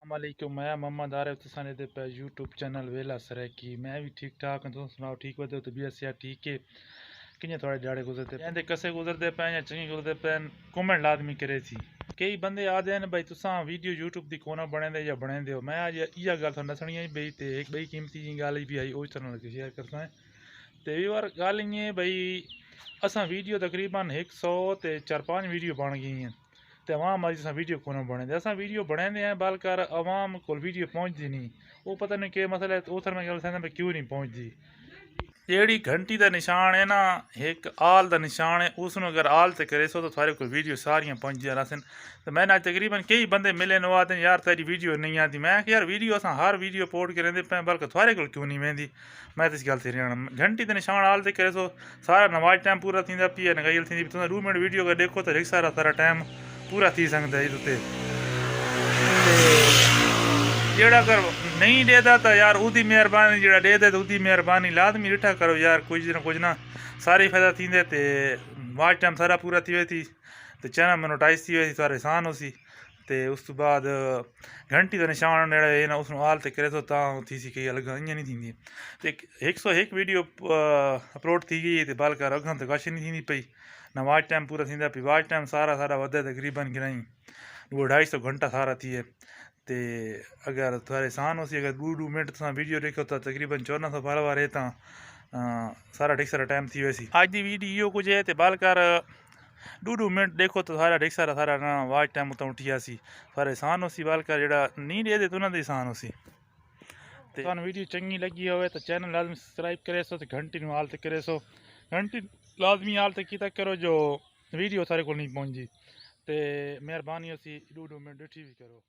वालेकुम मैं मोहम्मद आरिफ तुसाने दे पे यूट्यूब चैनल वेला सरैकी मैं भी ठीक ठाक हूं। तुम सुनाओ ठीक हो तो भी सिया ठीक है कि थोड़े ॾाढ़े गुजरते पे कसे गुजरते पे या चंगी गुजरते पे कमेंट लाजमी करे थी। कई बंदे आदे हैं भाई तुसा वीडियो यूट्यूब दी कोना बने या बने दो। मैं अज इया गल थोड़ा दसनी है भाई तो एक बई कीमती जी गल भी आई उस तरह शेयर करता है। तो बार गल इं भाई असा वीडियो तकरीबन 100 ते 4-5 वीडियो बन गई हैं तो अवाम अज अस वीडियो को बने अस वीडियो बनाते हैं बल कर अवाम को वीडियो पहुँचती नहीं। वो पता नहीं के मसला है उस में गल भाई क्यों नहीं पहुँचती। जेड़ी घंटी का निशान है ना एक आल का निशान है उसमें अगर आल से करे सो तो थारे को वीडियो सारियां पहुँच जा रहा। तो मैंने आज तकरीबन कई बंदे मिले नो आते यार तेरी वीडियो नहीं आती। मैं यार वीडियो अस हर वीडियो पोस्ट करेंगे पे बल्कि थारे को क्यों नहीं वेंदी। मैं तो इस गल से रहना घंटी का निशान आल से करे सो सारा नमाज टाइम पूरा थी पी है नगल थी। तुम 2 मिनट वीडियो का देखो तो सारा सारा टाइम पूरा थी सकता है उत्ते। जेड़ा अगर नहीं देता तो यार उदी मेहरबानी जेड़ा दे दे तो उदी मेहरबानी लाजमी डिठा करो यार कुछ ना सारे फायदा थींदे ते वाच टाइम सारा पूरा थी वे तो चैनल मोनेटाइज थी वे सारे आसान हो सी। तो उस तो बाद घंटी का निशान है ना उस आल ते करे तो थी सी कई अलग इं नहीं थी। तो 101 वीडियो अपलोड थी गई तो बल कर अगन तो कश नहीं थी पई ना वाच टाइम पूरा थी पी। वाच टाइम सारा सारा वधे तकरीबन गिनाई 2-250 घंटा सारा थी है। तो अगर थोड़े आसान हो सी अगर 2-2 मिनट तुम वीडियो देखो तो तकरीबन 1400 फॉलोवर है तो सारा ढेर सारा टाइम थी वैसी। आज की वीडियो कुछ है तो बाल कर 2-2 मिनट देखो तो सारा ढेर सारा सारा ना वाच टाइम उतना उठी आसी सारे आसान हो सी बाल कर जरा नहीं दे तो उन्होंने आसान हो सी। तो वीडियो चंगी लगी हो तो चैनल लाजमी सब्सक्राइब करे सो तो घंटी हाल तक करे सो घंटी लाजमी हाल तक की करो जो वीडियो सारे को नहीं पहुँची। तो मेहरबानी हो सी 2-2 मिनट डिठी भी करो।